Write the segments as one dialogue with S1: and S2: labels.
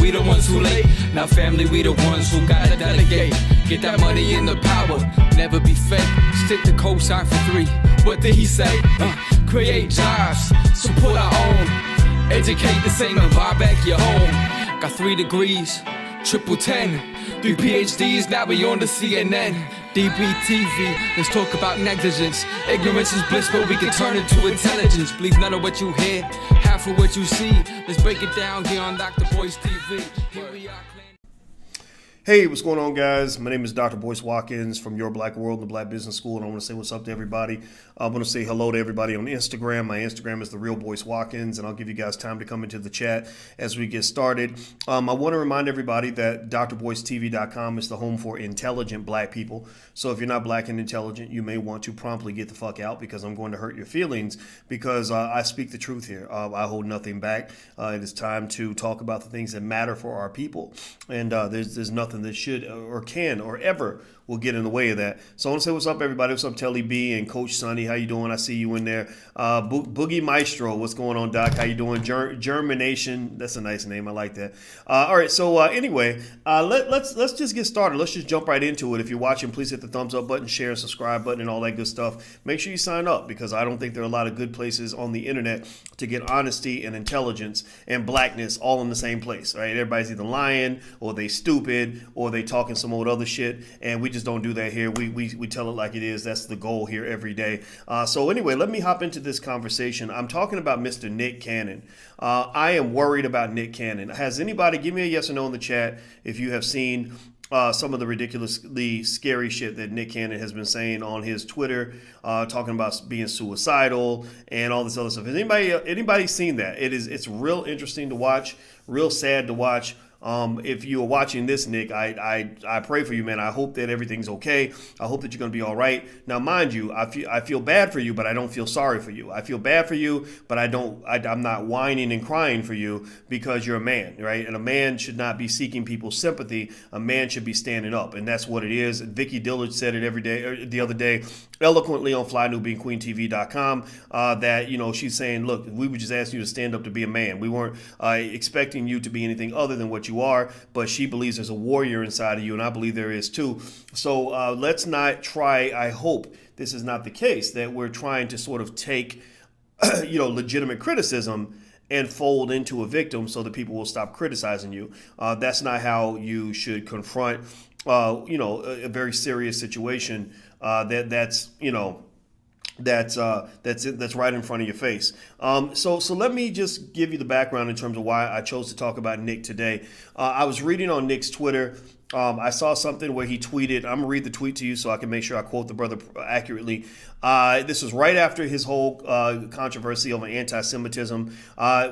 S1: we the ones who late. Now family, we the ones who gotta delegate. Get that money and the power, never be fake. Stick to cosign for 3. What did he say? Create jobs, support our own. Educate the same and buy back your home. Got 3 degrees, triple 10. 3 PhDs, now we on the CNN. DBTV, let's talk about negligence. Ignorance is bliss, but we can turn it to intelligence. Believe none of what you hear, half of what you see. Let's break it down here on Dr. Boyce TV. Here we are.
S2: Hey, what's going on, guys? My name is Dr. Boyce Watkins from Your Black World and the Black Business School, and I want to say what's up to everybody. I want to say hello to everybody on Instagram. My Instagram is The Real Boyce Watkins, and I'll give you guys time to come into the chat as we get started. I want to remind everybody that drboycetv.com is the home for intelligent black people. So if you're not black and intelligent, you may want to promptly get the fuck out, because I'm going to hurt your feelings, because I speak the truth here. I hold nothing back. It is time to talk about the things that matter for our people, and there's nothing that should or can or ever will get in the way of that. So I want to say what's up, everybody. What's up, Telly B and Coach Sonny? How you doing? I see you in there. Boogie Maestro, what's going on, Doc? How you doing? Germination, that's a nice name. I like that. All right, so anyway, let's just get started. Let's just jump right into it. If you're watching, please hit the thumbs up button, share, and subscribe button, and all that good stuff. Make sure you sign up, because I don't think there are a lot of good places on the internet to get honesty and intelligence and blackness all in the same place, right? Everybody's either lying, or they stupid, or they talking some old other shit, and we just don't do that here. We tell it like it is. That's the goal here every day. So anyway, let me hop into this conversation. I'm talking about Mr. Nick Cannon. I am worried about Nick Cannon. Has anybody, give me a yes or no in the chat if you have seen some of the ridiculously scary shit that Nick Cannon has been saying on his Twitter, talking about being suicidal and all this other stuff. Has anybody seen that? It's real interesting to watch, real sad to watch. If you are watching this, Nick, I pray for you, man. I hope that everything's okay. I hope that you're going to be all right. Now, mind you, I feel bad for you, but I don't feel sorry for you. I feel bad for you, but I'm not whining and crying for you, because you're a man, right? And a man should not be seeking people's sympathy. A man should be standing up, and that's what it is. Vicky Dillard said it the other day, eloquently on FlyNewBeingQueenTV.com, that, she's saying, look, we were just asking you to stand up to be a man. We weren't expecting you to be anything other than what you are, but she believes there's a warrior inside of you, and I believe there is too. So let's not try, I hope this is not the case, that we're trying to sort of take legitimate criticism and fold into a victim so that people will stop criticizing you. That's not how you should confront a very serious situation that's right in front of your face. So let me just give you the background in terms of why I chose to talk about Nick today. I was reading on Nick's Twitter. I saw something where he tweeted. I'm gonna read the tweet to you so I can make sure I quote the brother accurately. This was right after his whole controversy over anti-Semitism,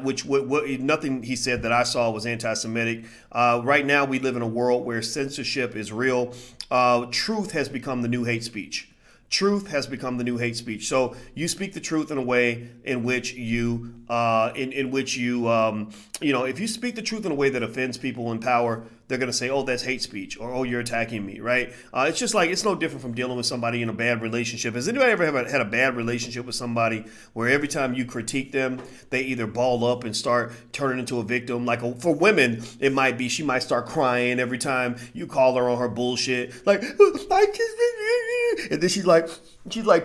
S2: which nothing he said that I saw was anti-Semitic. Right now, we live in a world where censorship is real. Truth has become the new hate speech. Truth has become the new hate speech. So you speak the truth in a way in which you, if you speak the truth in a way that offends people in power, they're going to say, oh, that's hate speech, or, oh, you're attacking me, right? It's just like, it's no different from dealing with somebody in a bad relationship. Has anybody ever had a bad relationship with somebody where every time you critique them, they either ball up and start turning into a victim? Like for women, it might be, she might start crying every time you call her on her bullshit. Like, and then she's like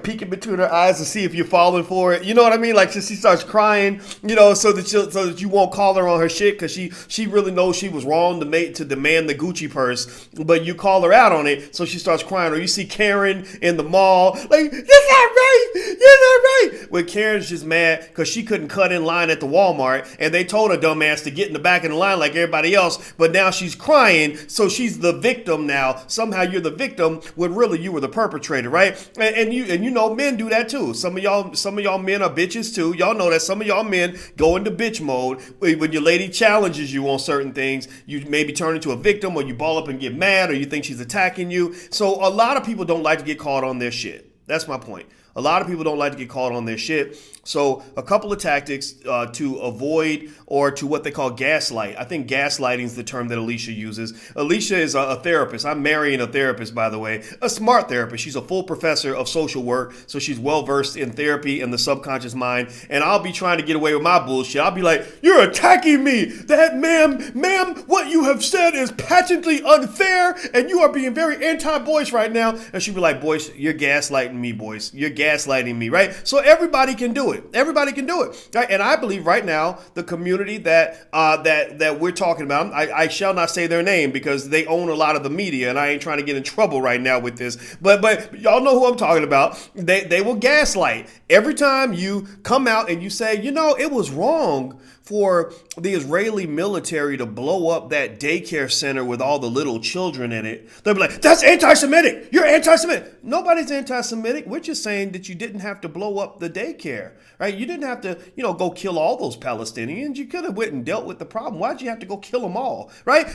S2: peeking between her eyes to see if you're falling for it. You know what I mean? Like she starts crying, so that you won't call her on her shit, because she really knows she was wrong to demand the Gucci purse, but you call her out on it, so she starts crying. Or you see Karen in the mall, like, you're not right, you're not right. Well, Karen's just mad because she couldn't cut in line at the Walmart, and they told her dumbass to get in the back of the line like everybody else, but now she's crying, so she's the victim now. Somehow you're the victim when really you were the perpetrator, right? And men do that too. Some of y'all men are bitches too. Y'all know that some of y'all men go into bitch mode when your lady challenges you on certain things. You maybe turn into a victim, or you ball up and get mad, or you think she's attacking you. So a lot of people don't like to get caught on their shit. That's my point. A lot of people don't like to get caught on their shit. So a couple of tactics to avoid or to what they call gaslight. I think gaslighting is the term that Alicia uses. Alicia is a therapist. I'm marrying a therapist, by the way, a smart therapist. She's a full professor of social work. So she's well versed in therapy and the subconscious mind. And I'll be trying to get away with my bullshit. I'll be like, you're attacking me. That ma'am, what you have said is patently unfair. And you are being very anti-Boyce right now. And she'll be like, Boyce, you're gaslighting me, Boyce. You're gaslighting me, right? So everybody can do it. Everybody can do it, right? And I believe right now the community that we're talking about, I shall not say their name because they own a lot of the media, and I ain't trying to get in trouble right now with this. But y'all know who I'm talking about. They will gaslight every time you come out and you say, it was wrong for the Israeli military to blow up that daycare center with all the little children in it. They'll be like, that's anti-Semitic. You're anti-Semitic. Nobody's anti-Semitic. We're just saying that you didn't have to blow up the daycare, right? You didn't have to, go kill all those Palestinians. You could have went and dealt with the problem. Why'd you have to go kill them all, right?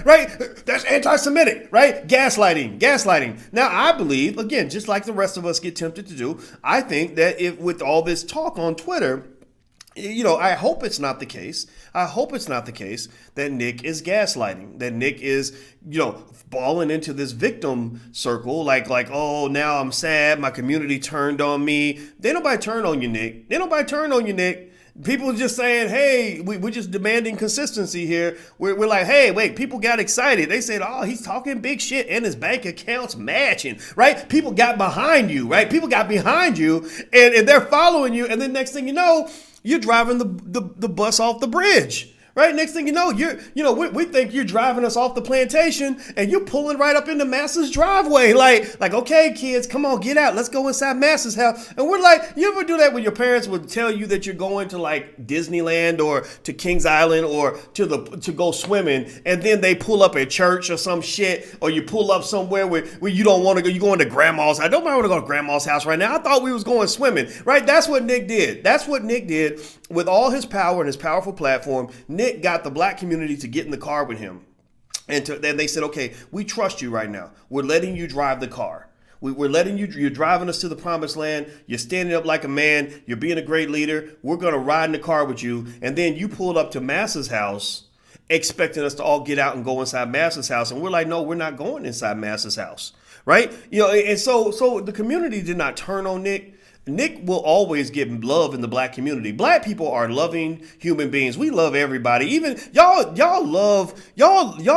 S2: That's anti-Semitic, right? Gaslighting. Now, I believe, again, just like the rest of us get tempted to do, I think that if with all this talk on Twitter, I hope it's not the case. I hope it's not the case that Nick is gaslighting, that Nick is, falling into this victim circle, like, oh, now I'm sad. My community turned on me. They nobody turned on you, Nick. People just saying, hey, we're just demanding consistency here. We're like, hey, wait, people got excited. They said, oh, he's talking big shit and his bank account's matching, right? People got behind you, right? People got behind you and they're following you. And then next thing you know, you're driving the bus off the bridge. Right? Next thing you know, we think you're driving us off the plantation and you're pulling right up into Massa's driveway. Like, okay, kids, come on, get out. Let's go inside Massa's house. And we're like, you ever do that when your parents would tell you that you're going to like Disneyland or to Kings Island or to go swimming, and then they pull up at church or some shit, or you pull up somewhere where you don't want to go. You're going to grandma's. I don't want to go to grandma's house right now. I thought we was going swimming, right? That's what Nick did. With all his power and his powerful platform. Nick got the black community to get in the car with him. And then they said, okay, we trust you right now. We're letting you drive the car. We're letting you're driving us to the promised land. You're standing up like a man. You're being a great leader. We're going to ride in the car with you. And then you pulled up to Massa's house expecting us to all get out and go inside Massa's house. And we're like, no, we're not going inside Massa's house. Right? And so the community did not turn on Nick. Nick will always get love in the black community. Black people are loving human beings. We love everybody. Even y'all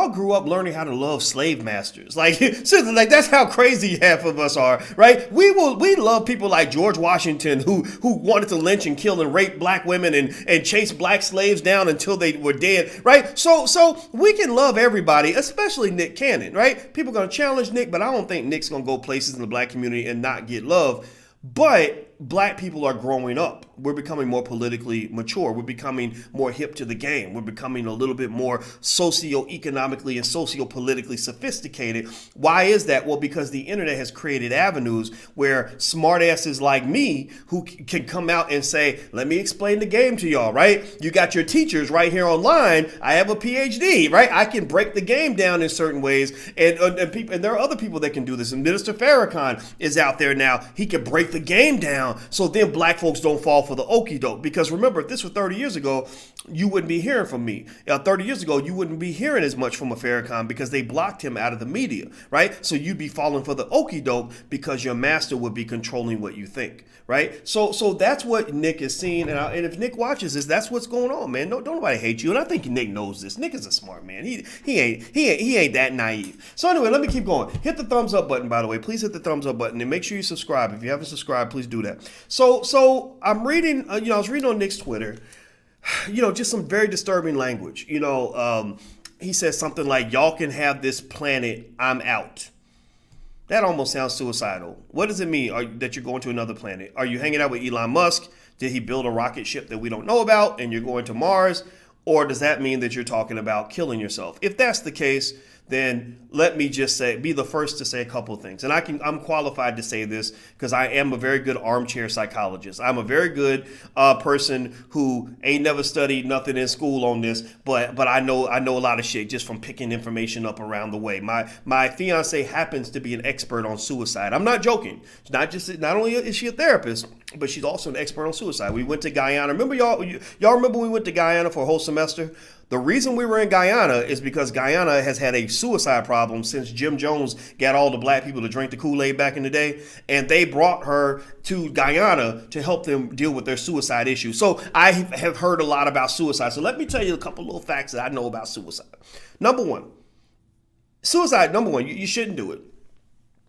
S2: grew up learning how to love slave masters. Like, seriously, like that's how crazy half of us are, right? We love people like George Washington who wanted to lynch and kill and rape black women and chase black slaves down until they were dead, right? So we can love everybody, especially Nick Cannon, right? People are gonna challenge Nick, but I don't think Nick's gonna go places in the black community and not get love. But black people are growing up. We're becoming more politically mature. We're becoming more hip to the game. We're becoming a little bit more socioeconomically and sociopolitically sophisticated. Why is that? Well, because the internet has created avenues where smartasses like me who can come out and say, let me explain the game to y'all, right? You got your teachers right here online. I have a PhD, right? I can break the game down in certain ways. And there are other people that can do this. And Minister Farrakhan is out there now. He can break the game down so then black folks don't fall for the okie doke. Because remember, if this were 30 years ago, you wouldn't be hearing from me. 30 years ago, you wouldn't be hearing as much from a Farrakhan because they blocked him out of the media, right? So you'd be falling for the okie doke because your master would be controlling what you think, right? So that's what Nick is seeing. And if Nick watches this, that's what's going on, man. Don't nobody hate you. And I think Nick knows this. Nick is a smart man. He ain't that naive. So anyway, let me keep going. Hit the thumbs up button, by the way. Please hit the thumbs up button and make sure you subscribe. If you haven't subscribed, please do that. So I'm reading, I was reading on Nick's Twitter, just some very disturbing language. He says something like, y'all can have this planet, I'm out. That almost sounds suicidal. What does it mean that you're going to another planet? Are you hanging out with Elon Musk? Did he build a rocket ship that we don't know about and you're going to Mars? Or does that mean that you're talking about killing yourself? If that's the case, then let me just be the first to say a couple of things. And I'm qualified to say this because I am a very good armchair psychologist. I'm a very good person who ain't never studied nothing in school on this, but I know a lot of shit just from picking information up around the way. My fiance happens to be an expert on suicide. I'm not joking. Not only is she a therapist, but she's also an expert on suicide. We went to Guyana. Remember y'all remember we went to Guyana for a whole semester? The reason we were in Guyana is because Guyana has had a suicide problem since Jim Jones got all the black people to drink the Kool-Aid back in the day. And they brought her to Guyana to help them deal with their suicide issue. So I have heard a lot about suicide. So let me tell you a couple little facts that I know about suicide. Number one, you shouldn't do it.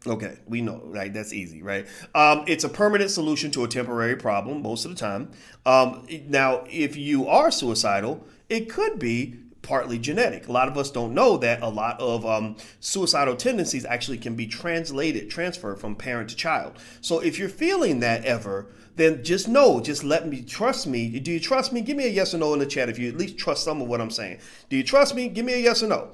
S2: Okay, we know, right? That's easy, right? It's a permanent solution to a temporary problem most of the time. Now, if you are suicidal, it could be partly genetic. A lot of us don't know that a lot of suicidal tendencies actually can be transferred from parent to child. So if you're feeling that ever, then just trust me. Do you trust me? Give me a yes or no in the chat if you at least trust some of what I'm saying. Do you trust me? Give me a yes or no.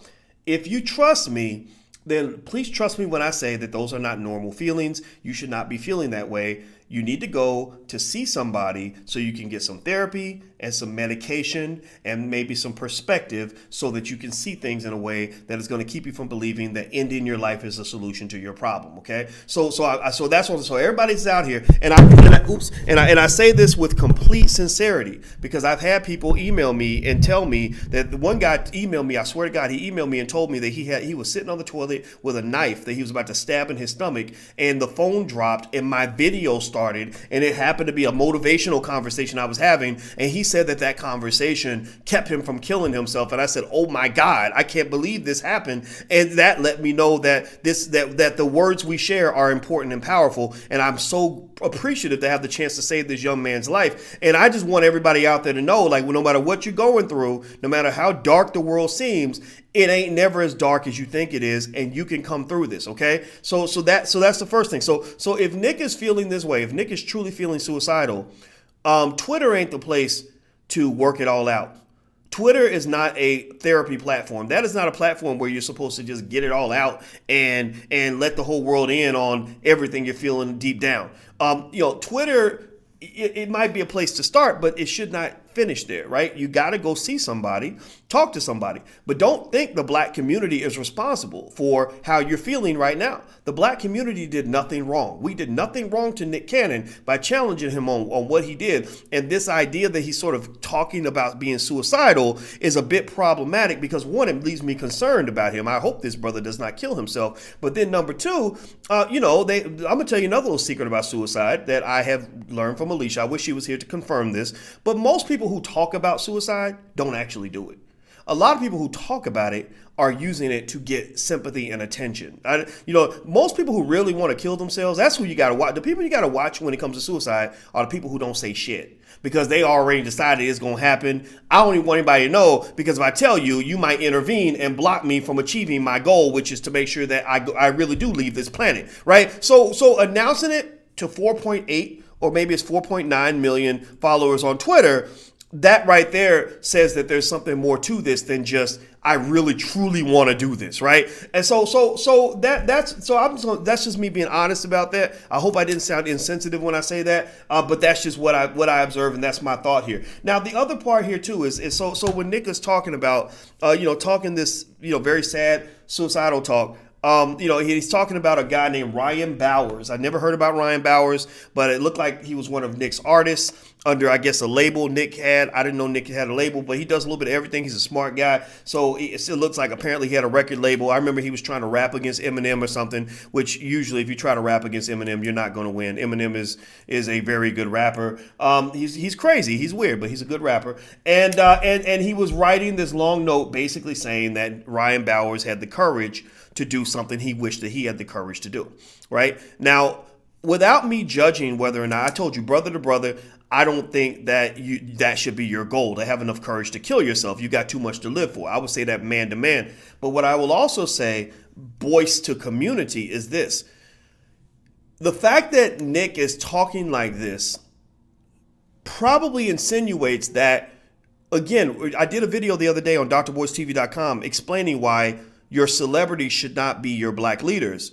S2: If you trust me, then please trust me when I say that those are not normal feelings. You should not be feeling that way. You need to go to see somebody so you can get some therapy and some medication and maybe some perspective so that you can see things in a way that is going to keep you from believing that ending your life is a solution to your problem. Okay, so that's what. So everybody's out here, and I say this with complete sincerity because I've had people email me and tell me that the one guy emailed me. I swear to God, he emailed me and told me that he was sitting on the toilet with a knife that he was about to stab in his stomach, and the phone dropped and my video started, and it happened to be a motivational conversation I was having, and he said that conversation kept him from killing himself. And I said, oh my God, I can't believe this happened. And that let me know that that the words we share are important and powerful. And I'm so appreciative to have the chance to save this young man's life. And I just want everybody out there to know, like, no matter what you're going through, no matter how dark the world seems, it ain't never as dark as you think it is, and you can come through this. Okay, so that's the first thing. So if Nick is feeling this way, if Nick is truly feeling suicidal, Twitter ain't the place to work it all out. Twitter is not a therapy platform. That is not a platform where you're supposed to just get it all out and let the whole world in on everything you're feeling deep down. Twitter, it might be a place to start, but it should not finish there, right? You got to go see somebody, talk to somebody, but don't think the black community is responsible for how you're feeling right now. The black community did nothing wrong. We did nothing wrong to Nick Cannon by challenging him on what he did. And this idea that he's sort of talking about being suicidal is a bit problematic because one, it leaves me concerned about him. I hope this brother does not kill himself. But then number two, I'm going to tell you another little secret about suicide that I have learned from Alicia. I wish she was here to confirm this, but most people who talk about suicide don't actually do it. A lot of people who talk about it are using it to get sympathy and attention. Most people who really want to kill themselves, that's who you got to watch. The people you got to watch when it comes to suicide are the people who don't say shit because they already decided it's going to happen. I don't even want anybody to know because if I tell you, you might intervene and block me from achieving my goal, which is to make sure that I really do leave this planet, right? So announcing it to 4.8 or maybe it's 4.9 million followers on Twitter, that right there says that there's something more to this than just I really truly want to do this, right? And that's just me being honest about that. I hope I didn't sound insensitive when I say that, but that's just what I observe, and that's my thought here. Now, the other part here too is so when Nick is talking about talking this very sad suicidal talk. He's talking about a guy named Ryan Bowers. I never heard about Ryan Bowers, but it looked like he was one of Nick's artists under, I guess, a label Nick had. I didn't know Nick had a label, but he does a little bit of everything. He's a smart guy. So it still looks like apparently he had a record label. I remember he was trying to rap against Eminem or something, which usually if you try to rap against Eminem, you're not going to win. Eminem is a very good rapper. He's crazy. He's weird, but he's a good rapper. And he was writing this long note basically saying that Ryan Bowers had the courage to do something he wished that he had the courage to do, right? Now, without me judging whether or not, I told you, brother to brother, I don't think that that should be your goal, to have enough courage to kill yourself. You got too much to live for. I would say that man to man. But what I will also say, voice to community, is this. The fact that Nick is talking like this probably insinuates that again, I did a video the other day on drboystv.com explaining why your celebrities should not be your black leaders.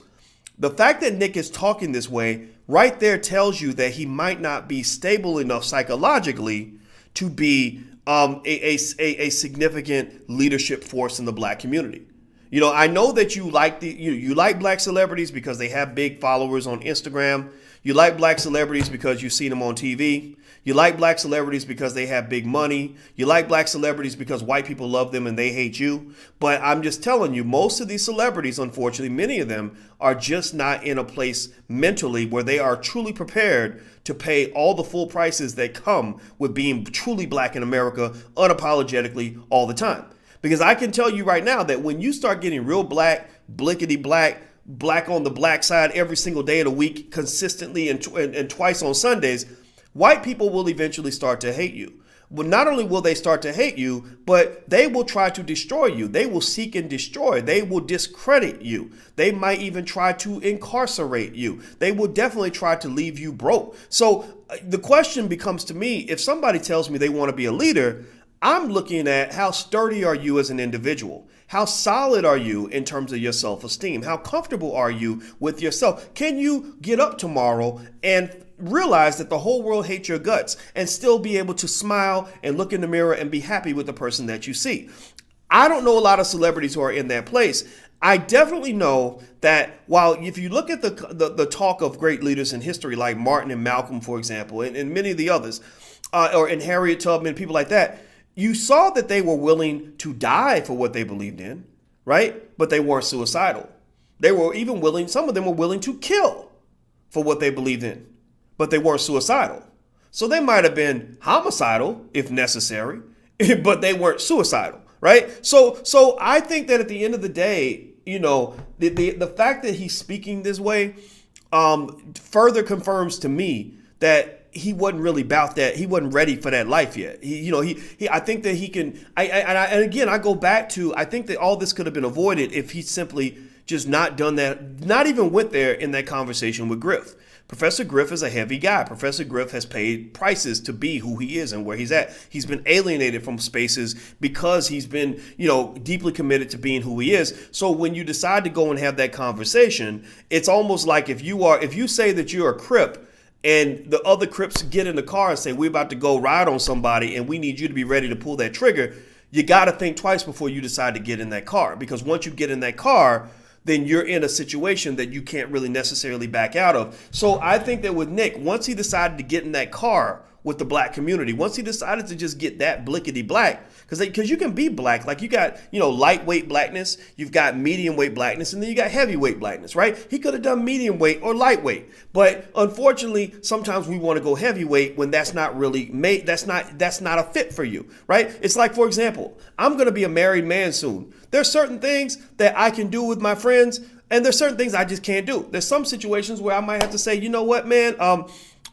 S2: The fact that Nick is talking this way right there tells you that he might not be stable enough psychologically to be a significant leadership force in the black community. You know, I know that you like you like black celebrities because they have big followers on Instagram. You like black celebrities because you've seen them on TV. You like black celebrities because they have big money. You like black celebrities because white people love them and they hate you. But I'm just telling you, most of these celebrities, unfortunately, many of them are just not in a place mentally where they are truly prepared to pay all the full prices that come with being truly black in America unapologetically all the time. Because I can tell you right now that when you start getting real black, blickety black, black on the black side every single day of the week consistently and twice on Sundays, white people will eventually start to hate you. Well, not only will they start to hate you, but they will try to destroy you. They will seek and destroy. They will discredit you. They might even try to incarcerate you. They will definitely try to leave you broke. So the question becomes to me, if somebody tells me they want to be a leader, I'm looking at how sturdy are you as an individual? How solid are you in terms of your self-esteem? How comfortable are you with yourself? Can you get up tomorrow and realize that the whole world hates your guts and still be able to smile and look in the mirror and be happy with the person that you see? I don't know a lot of celebrities who are in that place. I definitely know that while if you look at the talk of great leaders in history like Martin and Malcolm, for example, and many of the others, or in Harriet Tubman, people like that, you saw that they were willing to die for what they believed in, right? But they weren't suicidal. They were even willing, some of them were willing to kill for what they believed in, but they weren't suicidal. So they might have been homicidal if necessary, but they weren't suicidal, right? So I think that at the end of the day, you know, the fact that he's speaking this way further confirms to me that he wasn't really about that. He wasn't ready for that life yet. I think that he can. And again, I go back to, I think that all this could have been avoided if he simply just not done that, not even went there in that conversation with Griff. Professor Griff is a heavy guy. Professor Griff has paid prices to be who he is and where he's at. He's been alienated from spaces because he's been, you know, deeply committed to being who he is. So when you decide to go and have that conversation, it's almost like if you say that you're a Crip, and the other Crips get in the car and say, we're about to go ride on somebody and we need you to be ready to pull that trigger, you got to think twice before you decide to get in that car. Because once you get in that car, then you're in a situation that you can't really necessarily back out of. So I think that with Nick, once he decided to get in that car with the black community, once he decided to just get that blickety black, because you can be black, like you got, you know, lightweight blackness, you've got medium weight blackness, and then you got heavyweight blackness, right? He could have done medium weight or lightweight, but unfortunately, sometimes we want to go heavyweight when that's not really made, that's not a fit for you, right? It's like, for example, I'm going to be a married man soon. There's certain things that I can do with my friends, and there's certain things I just can't do. There's some situations where I might have to say, you know what, man,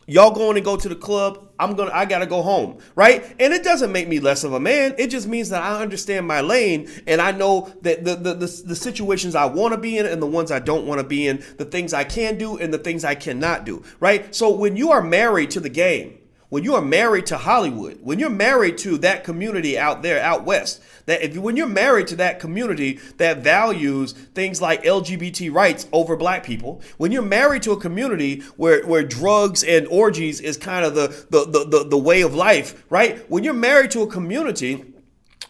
S2: y'all going to go to the club. I got to go home. Right. And it doesn't make me less of a man. It just means that I understand my lane and I know that the situations I want to be in and the ones I don't want to be in, the things I can do and the things I cannot do. Right. So when you are married to the game, when you are married to Hollywood, when you're married to that community out there, out west, when you're married to that community that values things like LGBT rights over black people, when you're married to a community where drugs and orgies is kind of the way of life, right? When you're married to a community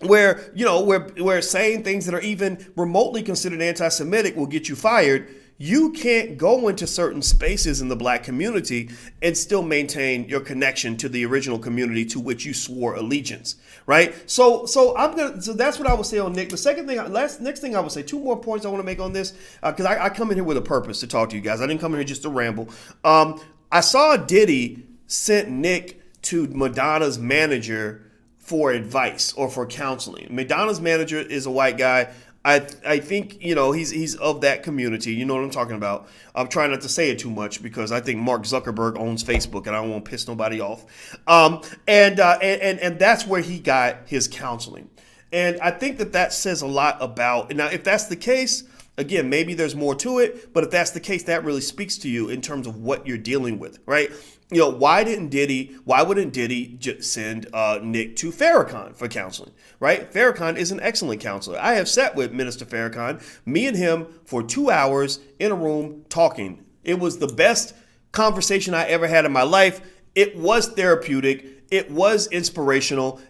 S2: where, you know, where saying things that are even remotely considered anti-Semitic will get you fired, you can't go into certain spaces in the black community and still maintain your connection to the original community to which you swore allegiance, right? So that's what I would say on Nick. The next thing I would say, two more points I want to make on this, because I come in here with a purpose to talk to you guys. I didn't come in here just to ramble. I saw Diddy sent Nick to Madonna's manager for advice or for counseling. Madonna's manager is a white guy. I think, you know, he's of that community. You know what I'm talking about. I'm trying not to say it too much because I think Mark Zuckerberg owns Facebook and I don't want to piss nobody off. And that's where he got his counseling. And I think that says a lot about, now if that's the case, again, maybe there's more to it, but if that's the case, that really speaks to you in terms of what you're dealing with, right? why wouldn't Diddy send Nick to Farrakhan for counseling, right? Farrakhan is an excellent counselor. I have sat with Minister Farrakhan, me and him for 2 hours in a room talking. It was the best conversation I ever had in my life. It was therapeutic. It was inspirational.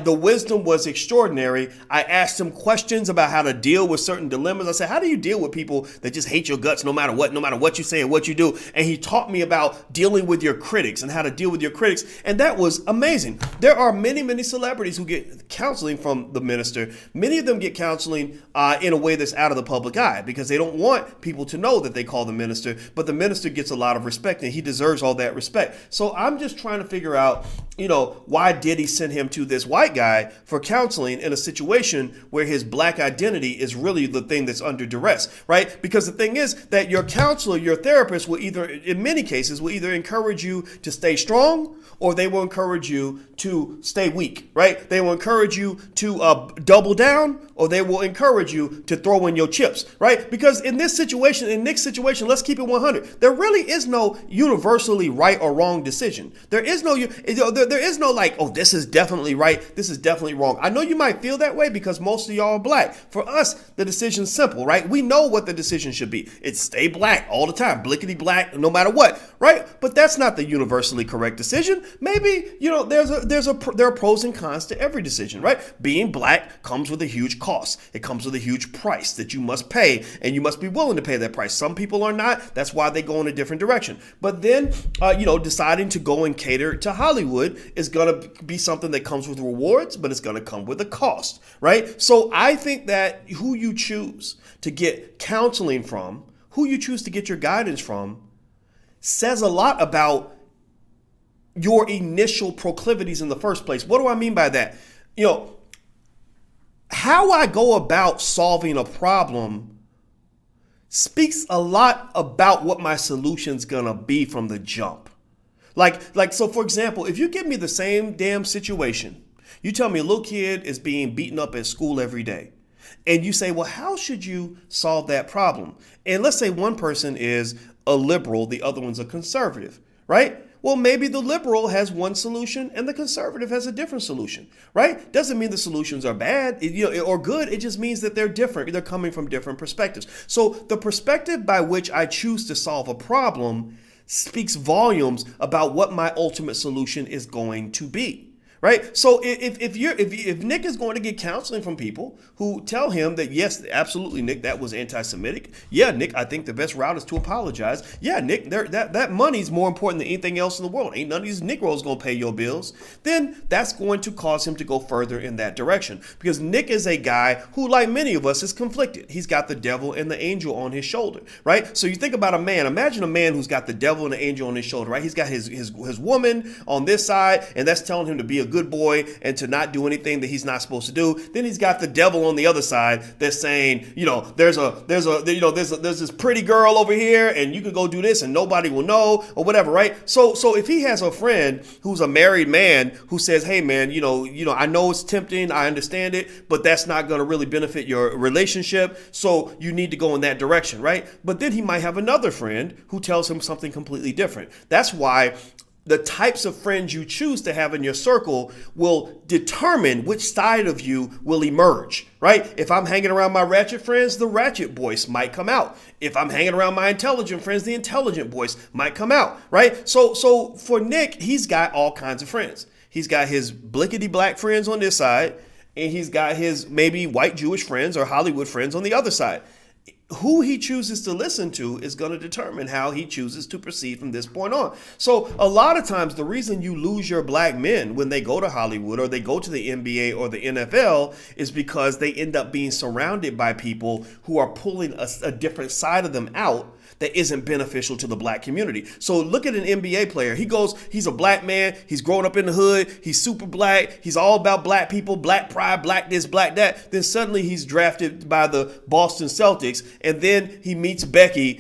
S2: The wisdom was extraordinary. I asked him questions about how to deal with certain dilemmas. I said, how do you deal with people that just hate your guts no matter what you say and what you do? And he taught me about dealing with your critics and how to deal with your critics. And that was amazing. There are many, many celebrities who get counseling from the minister. Many of them get counseling in a way that's out of the public eye because they don't want people to know that they call the minister. But the minister gets a lot of respect and he deserves all that respect. So I'm just trying to figure out, why did he send him to this white guy for counseling in a situation where his black identity is really the thing that's under duress, right? Because the thing is that your counselor, your therapist will in many cases, will either encourage you to stay strong or they will encourage you to stay weak, right? They will encourage you to double down or they will encourage you to throw in your chips, right? Because in this situation, in Nick's situation, let's keep it 100. There really is no universally right or wrong decision. There is no like, oh, this is definitely right. This is definitely wrong. I know you might feel that way because most of y'all are black. For us, the decision's simple, right? We know what the decision should be. It's stay black all the time, blickety black, no matter what, right? But that's not the universally correct decision. Maybe, there are pros and cons to every decision, right? Being black comes with a huge cost. It comes with a huge price that you must pay, and you must be willing to pay that price. Some people are not. That's why they go in a different direction. But then, deciding to go and cater to Hollywood is going to be something that comes with rewards, but it's going to come with a cost, right? So I think that who you choose to get counseling from, who you choose to get your guidance from, says a lot about your initial proclivities in the first place. What do I mean by that? How I go about solving a problem speaks a lot about what my solution's gonna be from the jump. So for example, if you give me the same damn situation, you tell me a little kid is being beaten up at school every day, and you say, well, how should you solve that problem? And let's say one person is a liberal, the other one's a conservative, right? Well, maybe the liberal has one solution and the conservative has a different solution, right? Doesn't mean the solutions are bad or good. It just means that they're different. They're coming from different perspectives. So the perspective by which I choose to solve a problem speaks volumes about what my ultimate solution is going to be. Right. So if Nick is going to get counseling from people who tell him that, yes, absolutely, Nick, that was anti-Semitic. Yeah, Nick, I think the best route is to apologize. Yeah, Nick, that money's more important than anything else in the world. Ain't none of these Negroes going to pay your bills. Then that's going to cause him to go further in that direction, because Nick is a guy who, like many of us, is conflicted. He's got the devil and the angel on his shoulder. Right. So you think about a man. Imagine a man who's got the devil and the angel on his shoulder. Right. He's got his woman on this side, and that's telling him to be a good boy and to not do anything that he's not supposed to do. Then he's got the devil on the other side that's saying, there's this pretty girl over here and you can go do this and nobody will know or whatever, right? So if he has a friend who's a married man who says, hey man, I know it's tempting, I understand it, but that's not going to really benefit your relationship. So you need to go in that direction, right? But then he might have another friend who tells him something completely different. That's why the types of friends you choose to have in your circle will determine which side of you will emerge, right? If I'm hanging around my ratchet friends, the ratchet voice might come out. If I'm hanging around my intelligent friends, the intelligent voice might come out, right? So for Nick, he's got all kinds of friends. He's got his blickety black friends on this side, and he's got his maybe white Jewish friends or Hollywood friends on the other side. Who he chooses to listen to is going to determine how he chooses to proceed from this point on. So a lot of times the reason you lose your black men when they go to Hollywood or they go to the NBA or the NFL is because they end up being surrounded by people who are pulling a different side of them out that isn't beneficial to the black community. So look at an NBA player. He's a black man. He's growing up in the hood. He's super black. He's all about black people, black pride, black this, black that. Then suddenly he's drafted by the Boston Celtics. And then he meets Becky,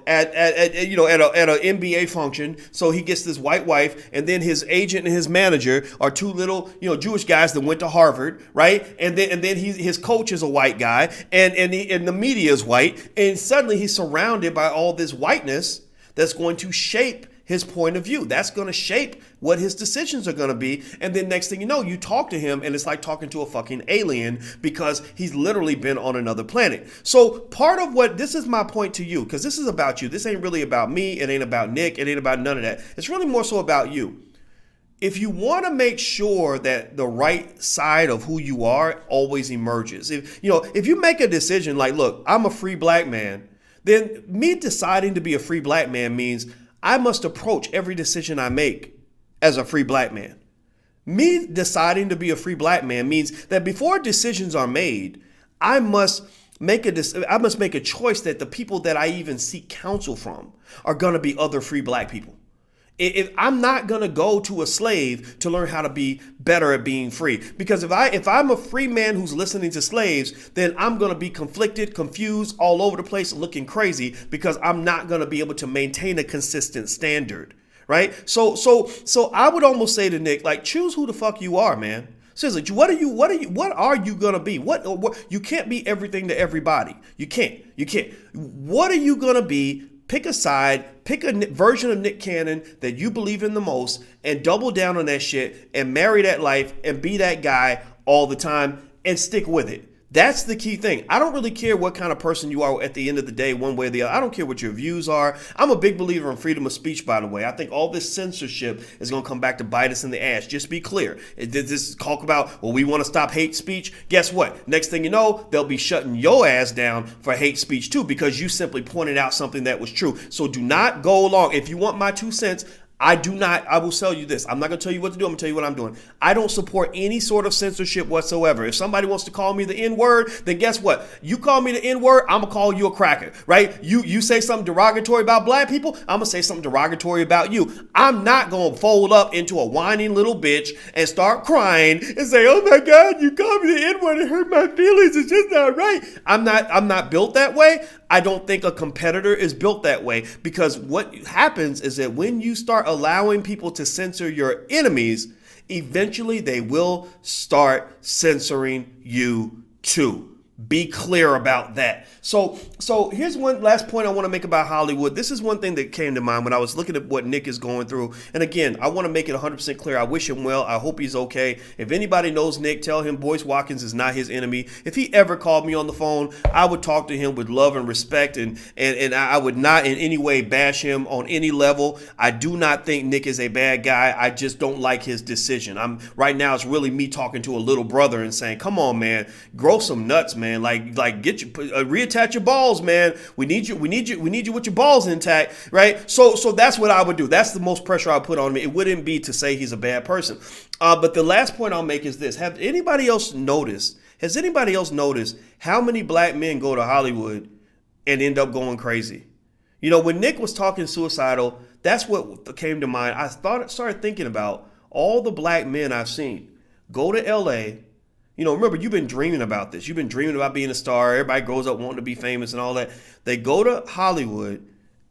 S2: at an NBA function. So he gets this white wife, and then his agent and his manager are two little, Jewish guys that went to Harvard, right? And then his coach is a white guy, and the media is white. And suddenly he's surrounded by all this whiteness that's going to shape his point of view. That's going to shape what his decisions are going to be. And then next thing you know, you talk to him and it's like talking to a fucking alien because he's literally been on another planet. So part of what, this is my point to you, because this is about you. This ain't really about me. It ain't about Nick. It ain't about none of that. It's really more so about you. If you want to make sure that the right side of who you are always emerges, if you make a decision like, look, I'm a free black man, then me deciding to be a free black man means I must approach every decision I make as a free black man. Me deciding to be a free black man means that before decisions are made, I must make a choice that the people that I even seek counsel from are going to be other free black people. If I'm not going to go to a slave to learn how to be better at being free, because if I'm a free man who's listening to slaves, then I'm going to be conflicted, confused, all over the place, looking crazy because I'm not going to be able to maintain a consistent standard. Right. So I would almost say to Nick, like, choose who the fuck you are, man. Seriously, what are you going to be? What you can't be everything to everybody. You can't. What are you going to be? Pick a side, pick a version of Nick Cannon that you believe in the most and double down on that shit and marry that life and be that guy all the time and stick with it. That's the key thing. I don't really care what kind of person you are at the end of the day, one way or the other. I don't care what your views are. I'm a big believer in freedom of speech, by the way. I think all this censorship is going to come back to bite us in the ass. Just be clear. This talk about, well, we want to stop hate speech. Guess what? Next thing you know, they'll be shutting your ass down for hate speech too because you simply pointed out something that was true. So do not go along. If you want my 2 cents, I will tell you this. I'm not going to tell you what to do. I'm going to tell you what I'm doing. I don't support any sort of censorship whatsoever. If somebody wants to call me the N-word, then guess what? You call me the N-word, I'm going to call you a cracker, right? You say something derogatory about black people, I'm going to say something derogatory about you. I'm not going to fold up into a whining little bitch and start crying and say, oh my God, you called me the N-word, it hurt my feelings, it's just not right. I'm not built that way. I don't think a competitor is built that way because what happens is that when you start allowing people to censor your enemies, eventually they will start censoring you too. Be clear about that. So here's one last point I want to make about Hollywood. This is one thing that came to mind when I was looking at what Nick is going through. And again, I want to make it 100% clear. I wish him well. I hope he's okay. If anybody knows Nick, tell him Boyce Watkins is not his enemy. If he ever called me on the phone, I would talk to him with love and respect. And I would not in any way bash him on any level. I do not think Nick is a bad guy. I just don't like his decision. Right now, it's really me talking to a little brother and saying, come on, man, grow some nuts, man. Like get you reattach your balls, man. We need you with your balls intact, right? So that's what I would do. That's the most pressure I put on me. It wouldn't be to say he's a bad person. But the last point I'll make is this: Has anybody else noticed how many black men go to Hollywood and end up going crazy? You know, when Nick was talking suicidal, that's what came to mind. I started thinking about all the black men I've seen go to LA. You know, remember, you've been dreaming about this. You've been dreaming about being a star. Everybody grows up wanting to be famous and all that. They go to Hollywood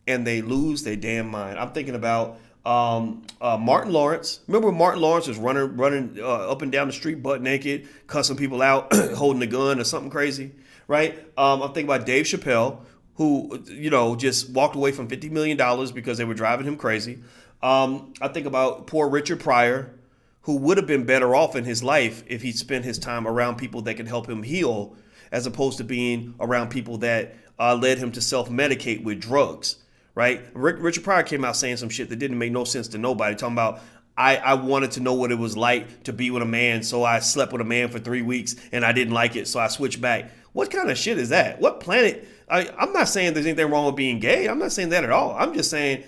S2: and they lose their damn mind. I'm thinking about Martin Lawrence. Remember when Martin Lawrence was running up and down the street butt naked, cussing people out, holding a gun or something crazy, right? I'm thinking about Dave Chappelle, who, you know, just walked away from $50 million because they were driving him crazy. I think about poor Richard Pryor, who would have been better off in his life if he'd spent his time around people that could help him heal, as opposed to being around people that led him to self-medicate with drugs, right? Richard Pryor came out saying some shit that didn't make no sense to nobody, talking about, I wanted to know what it was like to be with a man, so I slept with a man for 3 weeks, and I didn't like it, so I switched back. What kind of shit is that? What planet? I'm not saying there's anything wrong with being gay. I'm not saying that at all. I'm just saying,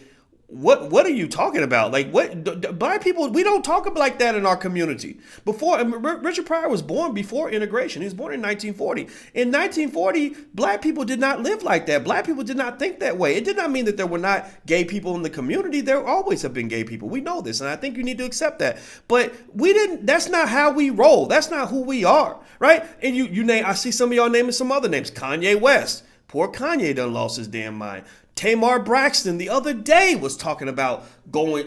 S2: what are you talking about? Like, what black people, we don't talk like that in our community. Richard Pryor was born before integration. He was born in 1940. In 1940, black people did not live like that. Black people did not think that way. It did not mean that there were not gay people in the community. There always have been gay people. We know this, and I think you need to accept that. But that's not how we roll. That's not who we are, right? And you name, I see some of y'all naming some other names. Kanye West. Poor Kanye done lost his damn mind. Tamar Braxton the other day was talking about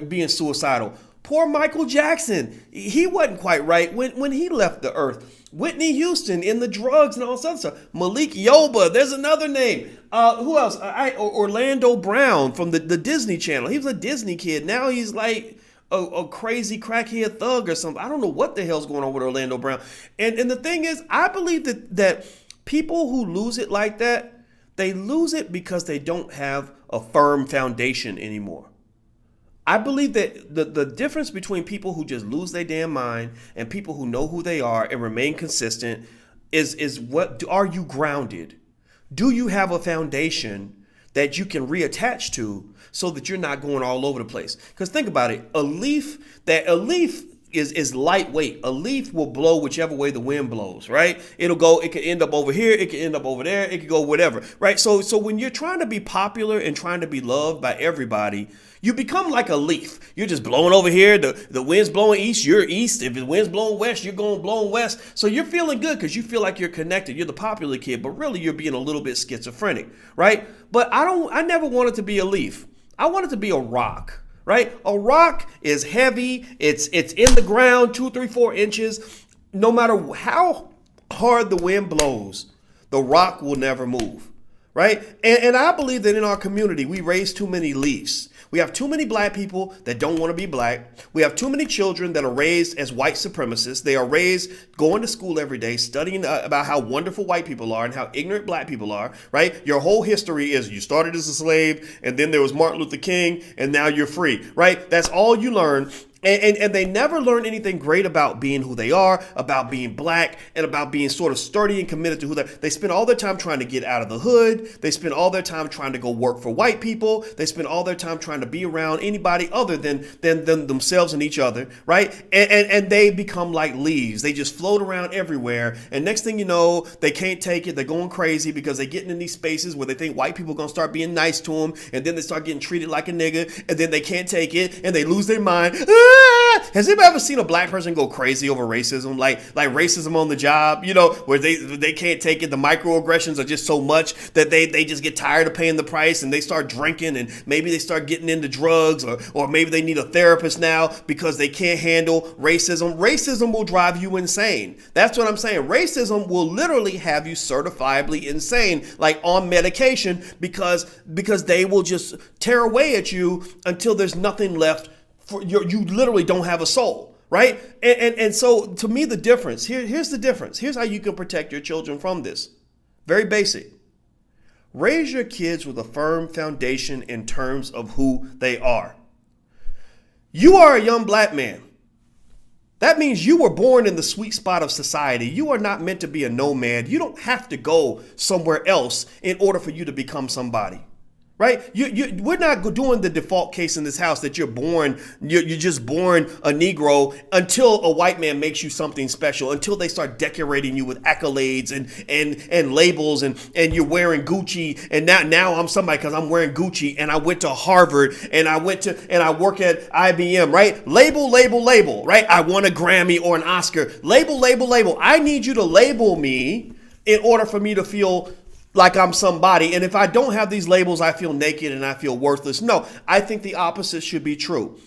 S2: being suicidal. Poor Michael Jackson. He wasn't quite right when he left the earth. Whitney Houston in the drugs and all this other stuff. Malik Yoba, there's another name. Who else? Orlando Brown from the Disney Channel. He was a Disney kid. Now he's like a crazy crackhead thug or something. I don't know what the hell's going on with Orlando Brown. And the thing is, I believe that people who lose it like that, they lose it because they don't have a firm foundation anymore. I believe that the difference between people who just lose their damn mind and people who know who they are and remain consistent is what are you grounded? Do you have a foundation that you can reattach to so that you're not going all over the place? Because think about it, a leaf is lightweight. A leaf will blow whichever way the wind blows, right? It could end up over here, it could end up over there, it could go whatever, right? So when you're trying to be popular and trying to be loved by everybody, you become like a leaf. You're just blowing over here. The wind's blowing east, you're east. If the wind's blowing west, you're going blowing west. So you're feeling good because you feel like you're connected. You're the popular kid, but really you're being a little bit schizophrenic, right? But I never wanted to be a leaf. I wanted to be a rock. Right? A rock is heavy. It's in the ground, 2, 3, 4 inches. No matter how hard the wind blows, the rock will never move. Right? And I believe that in our community, we raise too many leaves. We have too many black people that don't want to be black. We have too many children that are raised as white supremacists. They are raised going to school every day, studying about how wonderful white people are and how ignorant black people are, right? Your whole history is you started as a slave and then there was Martin Luther King and now you're free, right? That's all you learn. And they never learn anything great about being who they are, about being black, and about being sort of sturdy and committed to who they are. They spend all their time trying to get out of the hood. They spend all their time trying to go work for white people. They spend all their time trying to be around anybody other than themselves and each other, right? And they become like leaves. They just float around everywhere. And next thing you know, they can't take it. They're going crazy because they're getting in these spaces where they think white people are going to start being nice to them. And then they start getting treated like a nigga. And then they can't take it. And they lose their mind. Has anybody ever seen a black person go crazy over racism? Like racism on the job, where they can't take it. The microaggressions are just so much that they just get tired of paying the price and they start drinking and maybe they start getting into drugs or maybe they need a therapist now because they can't handle racism. Racism will drive you insane. That's what I'm saying. Racism will literally have you certifiably insane, like on medication, because they will just tear away at you until there's nothing left. You literally don't have a soul, right? And so to me, the difference, here's the difference. Here's how you can protect your children from this. Very basic. Raise your kids with a firm foundation in terms of who they are. You are a young black man. That means you were born in the sweet spot of society. You are not meant to be a nomad. You don't have to go somewhere else in order for you to become somebody. Right? We're not doing the default case in this house that you're just born a Negro until a white man makes you something special, until they start decorating you with accolades and labels and you're wearing Gucci. And now I'm somebody because I'm wearing Gucci and I went to Harvard and I work at IBM, right? Label, right? I won a Grammy or an Oscar. Label. I need you to label me in order for me to feel like I'm somebody. And if I don't have these labels, I feel naked and I feel worthless. No, I think the opposite should be true.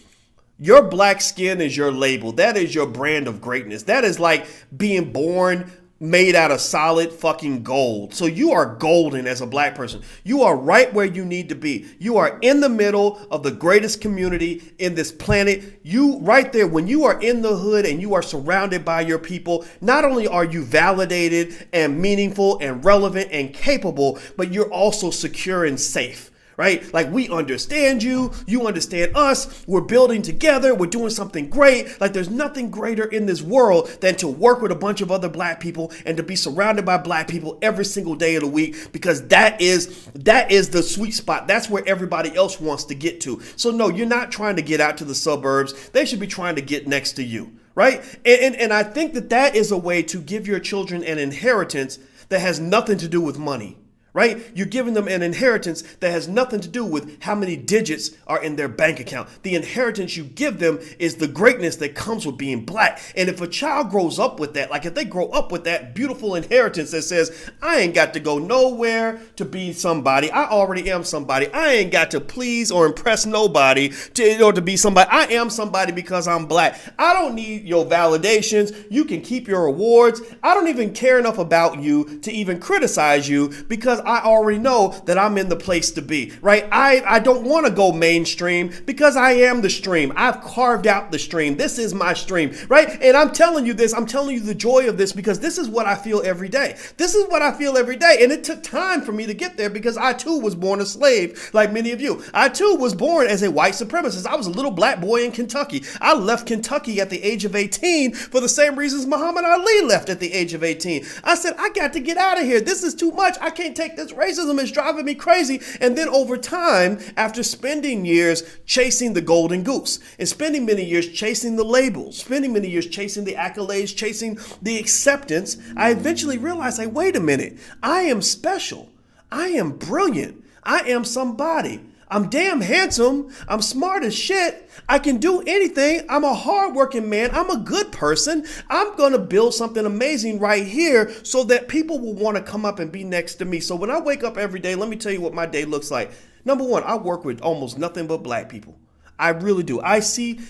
S2: Your black skin is your label. That is your brand of greatness. That is like being born made out of solid fucking gold. So you are golden as a black person. You are right where you need to be. You are in the middle of the greatest community in this planet. You right there, when you are in the hood and you are surrounded by your people, not only are you validated and meaningful and relevant and capable, but you're also secure and safe. Right? Like we understand you, you understand us, we're building together, we're doing something great. Like there's nothing greater in this world than to work with a bunch of other black people and to be surrounded by black people every single day of the week, because that is the sweet spot. That's where everybody else wants to get to. So no, you're not trying to get out to the suburbs. They should be trying to get next to you. Right? And I think that is a way to give your children an inheritance that has nothing to do with money. right? You're giving them an inheritance that has nothing to do with how many digits are in their bank account. The inheritance you give them is the greatness that comes with being black. And if a child grows up with that, like if they grow up with that beautiful inheritance that says, I ain't got to go nowhere to be somebody. I already am somebody. I ain't got to please or impress nobody to be somebody. I am somebody because I'm black. I don't need your validations. You can keep your awards. I don't even care enough about you to even criticize you because I already know that I'm in the place to be, right? I don't want to go mainstream because I am the stream. I've carved out the stream. This is my stream, right? And I'm telling you this, I'm telling you the joy of this because this is what I feel every day. This is what I feel every day. And it took time for me to get there because I too was born a slave like many of you. I too was born as a white supremacist. I was a little black boy in Kentucky. I left Kentucky at the age of 18 for the same reasons Muhammad Ali left at the age of 18. I said, I got to get out of here. This is too much. I can't take this racism. It's driving me crazy. And then over time, after spending years chasing the golden goose and spending many years chasing the labels, spending many years chasing the accolades, chasing the acceptance, I eventually realized, like, wait a minute, I am special. I am brilliant. I am somebody. I'm damn handsome. I'm smart as shit. I can do anything. I'm a hardworking man. I'm a good person. I'm going to build something amazing right here so that people will want to come up and be next to me. So when I wake up every day, let me tell you what my day looks like. Number one, I work with almost nothing but black people. I really do.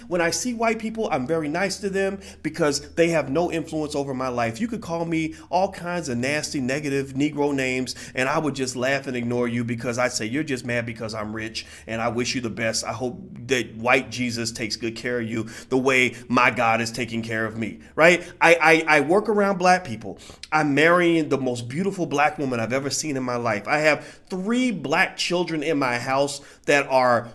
S2: When I see white people, I'm very nice to them because they have no influence over my life. You could call me all kinds of nasty, negative Negro names, and I would just laugh and ignore you because I'd say, you're just mad because I'm rich, and I wish you the best. I hope that white Jesus takes good care of you the way my God is taking care of me, right? I work around black people. I'm marrying the most beautiful black woman I've ever seen in my life. I have 3 black children in my house that are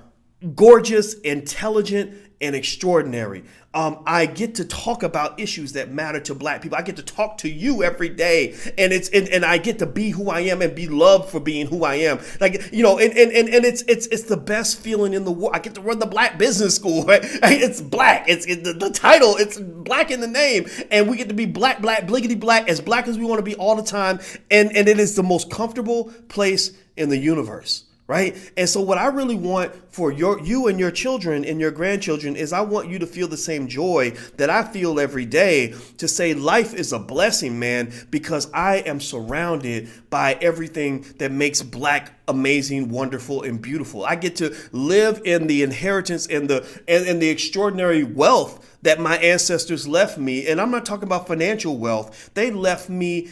S2: gorgeous, intelligent, and extraordinary. I get to talk about issues that matter to black people. I get to talk to you every day, and I get to be who I am and be loved for being who I am. Like, you know, and it's the best feeling in the world. I get to run the black business school. Right? It's black. It's the title. It's black in the name, and we get to be black, bliggity black, as we want to be all the time. And it is the most comfortable place in the universe. Right. And so what I really want for you and your children and your grandchildren is I want you to feel the same joy that I feel every day to say life is a blessing, man, because I am surrounded by everything that makes black amazing, wonderful, and beautiful. I get to live in the inheritance and the extraordinary wealth that my ancestors left me. And I'm not talking about financial wealth. They left me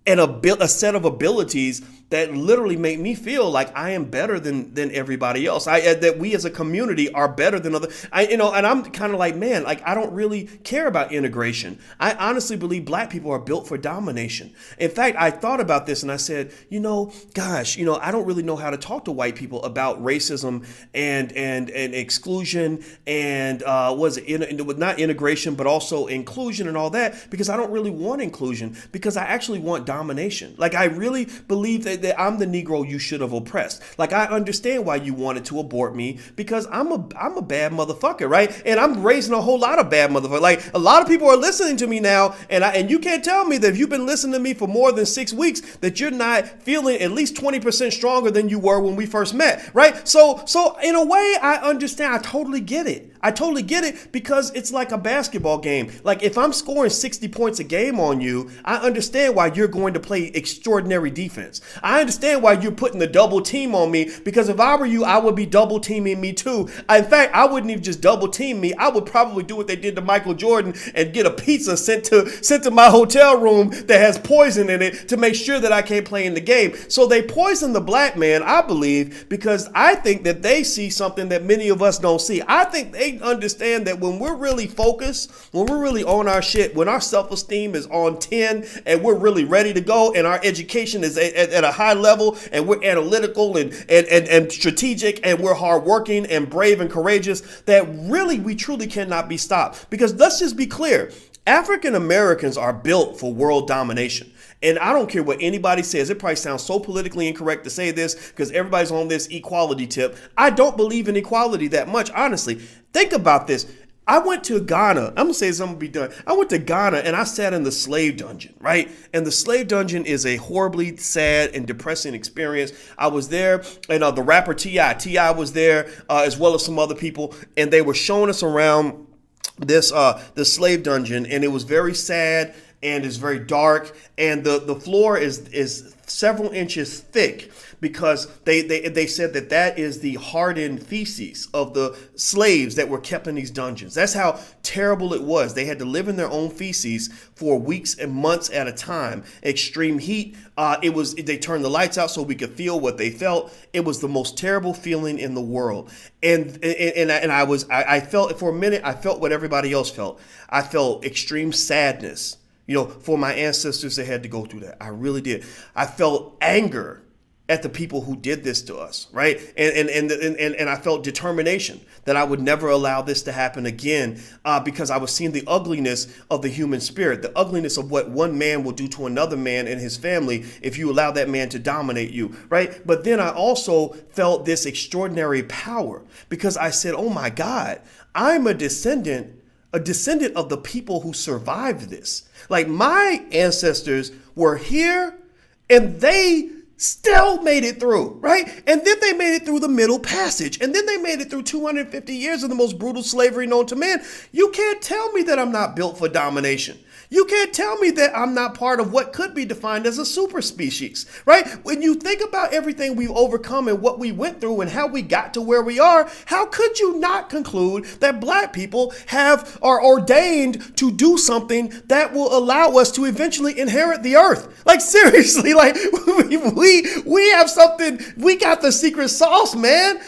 S2: a set of abilities that literally make me feel like I am better than everybody else. That we as a community are better than and I'm kind of like, man, like I don't really care about integration. I honestly believe black people are built for domination. In fact, I thought about this and I said, gosh, I don't really know how to talk to white people about racism and exclusion and not integration, but also inclusion and all that, because I don't really want inclusion, because I actually want domination. Like I really believe that I'm the Negro you should have oppressed. Like I understand why you wanted to abort me, because I'm a bad motherfucker, right? And I'm raising a whole lot of bad motherfuckers. Like a lot of people are listening to me now, and you can't tell me that if you've been listening to me for more than 6 weeks that you're not feeling at least 20% stronger than you were when we first met, right? So in a way, I understand. I totally get it. I totally get it, because it's like a basketball game. Like if I'm scoring 60 points a game on you, I understand why you're going to play extraordinary defense. I understand why you're putting the double team on me, because if I were you, I would be double teaming me too. In fact, I wouldn't even just double team me. I would probably do what they did to Michael Jordan and get a pizza sent to my hotel room that has poison in it to make sure that I can't play in the game. So they poison the black man, I believe, because I think that they see something that many of us don't see. I think they understand that when we're really focused, when we're really on our shit, when our self-esteem is on 10 and we're really ready to go, and our education is at a high level, and we're analytical and strategic, and we're hardworking and brave and courageous, that really we truly cannot be stopped. Because let's just be clear, African Americans are built for world domination. And I don't care what anybody says. It probably sounds so politically incorrect to say this because everybody's on this equality tip. I don't believe in equality that much, honestly. Think about this. I went to Ghana. I'm going to say something be done. I went to Ghana and I sat in the slave dungeon, right? And the slave dungeon is a horribly sad and depressing experience. I was there, and the rapper T.I. was there, as well as some other people, and they were showing us around this the slave dungeon, and it was very sad and it's very dark, and the floor is several inches thick, because they said that is the hardened feces of the slaves that were kept in these dungeons. That's how terrible it was. They had to live in their own feces for weeks and months at a time. Extreme heat. They turned the lights out so we could feel what they felt. It was the most terrible feeling in the world. And I felt, for a minute, I felt what everybody else felt. I felt extreme sadness, for my ancestors that had to go through that. I really did. I felt anger at the people who did this to us, right? And I felt determination that I would never allow this to happen again, because I was seeing the ugliness of the human spirit, the ugliness of what one man will do to another man and his family if you allow that man to dominate you, right? But then I also felt this extraordinary power, because I said, oh my God, I'm a descendant of the people who survived this. Like, my ancestors were here and they still made it through, right? And then they made it through the Middle Passage. And then they made it through 250 years of the most brutal slavery known to man. You can't tell me that I'm not built for domination. You can't tell me that I'm not part of what could be defined as a super species, right? When you think about everything we've overcome and what we went through and how we got to where we are, how could you not conclude that black people are ordained to do something that will allow us to eventually inherit the earth? Like, seriously, like we have something, we got the secret sauce, man.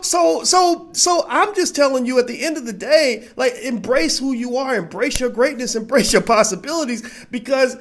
S2: So I'm just telling you, at the end of the day, like, embrace who you are, embrace your greatness, embrace your possibilities, because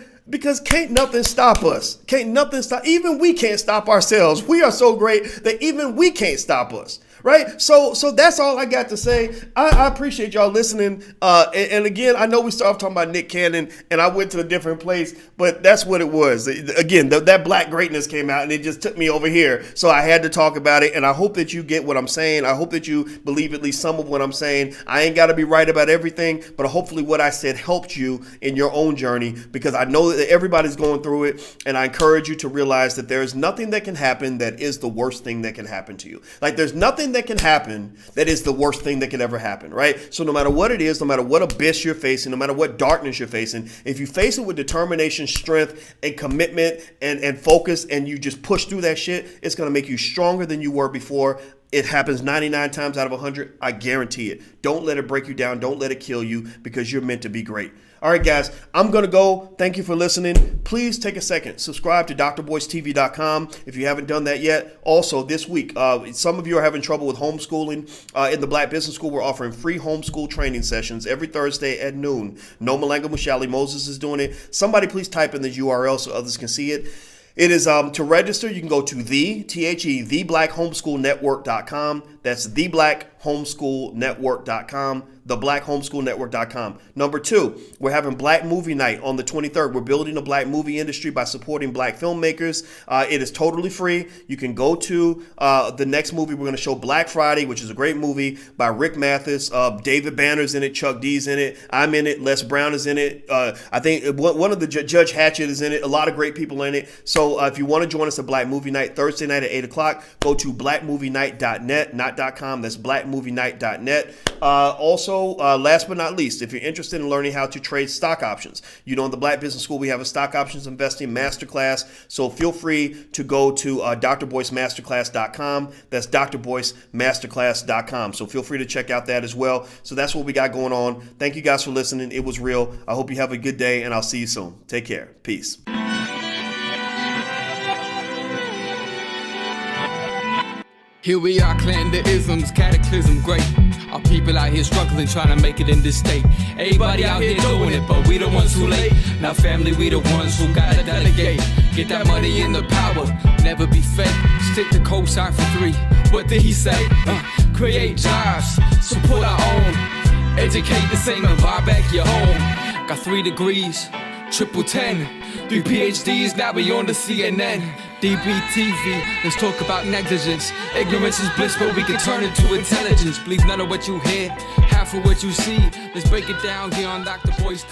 S2: can't nothing stop us. Can't nothing stop. Even we can't stop ourselves. We are so great that even we can't stop us. Right. So that's all I got to say. I appreciate y'all listening. And again, I know we started talking about Nick Cannon and I went to a different place, but that's what it was. Again, that black greatness came out and it just took me over here. So I had to talk about it. And I hope that you get what I'm saying. I hope that you believe at least some of what I'm saying. I ain't got to be right about everything, but hopefully what I said helped you in your own journey, because I know that everybody's going through it. And I encourage you to realize that there is nothing that can happen that is the worst thing that can happen to you. Like, there's nothing that can happen that is the worst thing that could ever happen, right? So no matter what it is, no matter what abyss you're facing, no matter what darkness you're facing, if you face it with determination, strength, and commitment and focus, and you just push through that shit, it's going to make you stronger than you were before. It happens 99 times out of 100. I guarantee it. Don't let it break you down. Don't let it kill you, because you're meant to be great. All right, guys, I'm going to go. Thank you for listening. Please take a second. Subscribe to drboycetv.com if you haven't done that yet. Also, this week, some of you are having trouble with homeschooling. In the Black Business School, we're offering free homeschool training sessions every Thursday at noon. No Malenga Mushali Moses is doing it. Somebody please type in the URL so others can see it. It is to register. You can go to theblackHomeschoolNetwork.com. That's theblackHomeschoolNetwork.com. theblackHomeschoolNetwork.com. Number 2, we're having Black Movie Night on the 23rd. We're building a black movie industry by supporting black filmmakers. It is totally free. You can go to the next movie. We're going to show Black Friday, which is a great movie by Rick Mathis. David Banner's in it. Chuck D's in it. I'm in it. Les Brown is in it. I think one of the Judge Hatchett is in it. A lot of great people in it. So if you want to join us at Black Movie Night Thursday night at 8 o'clock, go to blackmovienight.net, not .com. That's blackmovienight.net. Also, last but not least, if you're interested in learning how to trade stock options, in the Black Business School, we have a stock options investing masterclass. So feel free to go to drboycemasterclass.com. That's drboycemasterclass.com. So feel free to check out that as well. So that's what we got going on. Thank you guys for listening. It was real. I hope you have a good day, and I'll see you soon. Take care. Peace.
S1: Here we are, clan the isms, cataclysm great. Our people out here struggling, trying to make it in this state. Everybody out here doing it, but we the ones who late. Now family, we the ones who gotta delegate. Get that money in the power, never be fake. Stick to cosign for 3. What did he say? Create jobs, support our own. Educate the same and buy back your home. Got 3 degrees, Triple 10, 3 PhDs, now we on the CNN. DBTV, let's talk about negligence. Ignorance is bliss, but we can turn it to intelligence. Believe none of what you hear, half of what you see. Let's break it down here on Dr. Boy's